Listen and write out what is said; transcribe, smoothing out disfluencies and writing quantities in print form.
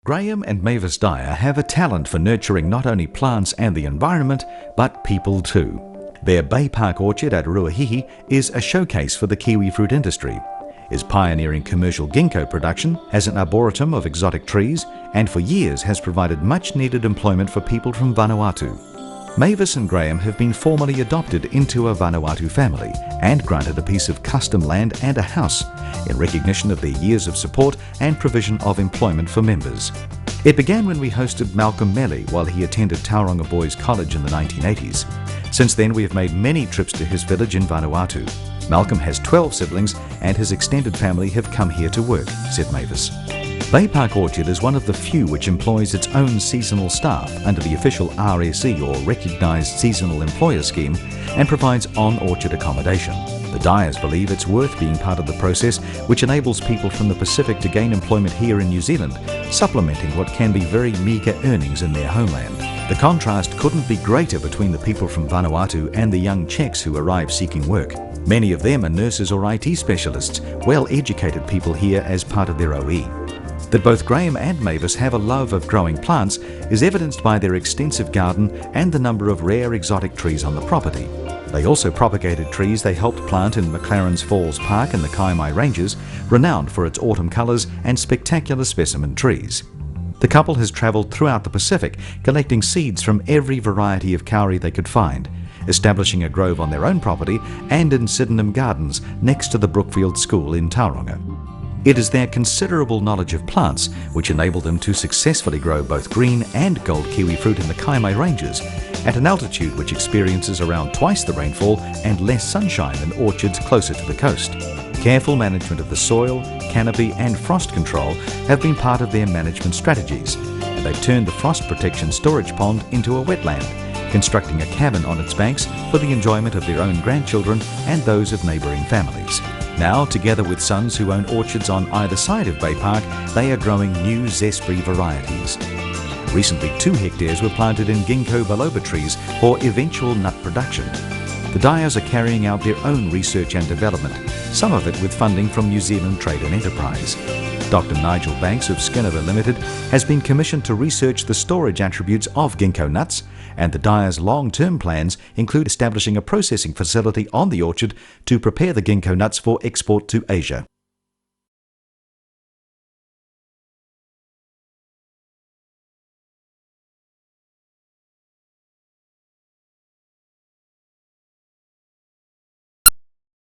Graham and Mavis Dyer have a talent for nurturing not only plants and the environment, but people too. Their Bay Park orchard at Ruahihi is a showcase for the kiwi fruit industry, is pioneering commercial ginkgo production as an arboretum of exotic trees, and for years has provided much needed employment for people from Vanuatu. Mavis and Graham have been formally adopted into a Vanuatu family and granted a piece of custom land and a house in recognition of their years of support and provision of employment for members. It began when we hosted Malcolm Mele while he attended Tauranga Boys College in the 1980s. Since then we have made many trips to his village in Vanuatu. Malcolm has 12 siblings and his extended family have come here to work, said Mavis. Bay Park Orchard is one of the few which employs its own seasonal staff under the official RSE or Recognised Seasonal Employer Scheme and provides on-orchard accommodation. The Dyers believe it's worth being part of the process which enables people from the Pacific to gain employment here in New Zealand, supplementing what can be very meagre earnings in their homeland. The contrast couldn't be greater between the people from Vanuatu and the young Czechs who arrive seeking work. Many of them are nurses or IT specialists, well-educated people here as part of their OE. That both Graham and Mavis have a love of growing plants is evidenced by their extensive garden and the number of rare exotic trees on the property. They also propagated trees they helped plant in McLaren's Falls Park in the Kaimai Ranges, renowned for its autumn colours and spectacular specimen trees. The couple has travelled throughout the Pacific, collecting seeds from every variety of kauri they could find, establishing a grove on their own property and in Sydenham Gardens next to the Brookfield School in Tauranga. It is their considerable knowledge of plants which enabled them to successfully grow both green and gold kiwi fruit in the Kaimai Ranges at an altitude which experiences around twice the rainfall and less sunshine than orchards closer to the coast. Careful management of the soil, canopy and frost control have been part of their management strategies, and they've turned the frost protection storage pond into a wetland, constructing a cabin on its banks for the enjoyment of their own grandchildren and those of neighbouring families. Now, together with sons who own orchards on either side of Bay Park, they are growing new zestberry varieties. Recently 2 hectares were planted in ginkgo biloba trees for eventual nut production. The Dyers are carrying out their own research and development, some of it with funding from New Zealand Trade and Enterprise. Dr. Nigel Banks of Skinniver Limited has been commissioned to research the storage attributes of ginkgo nuts, and the Dyers' long-term plans include establishing a processing facility on the orchard to prepare the ginkgo nuts for export to Asia.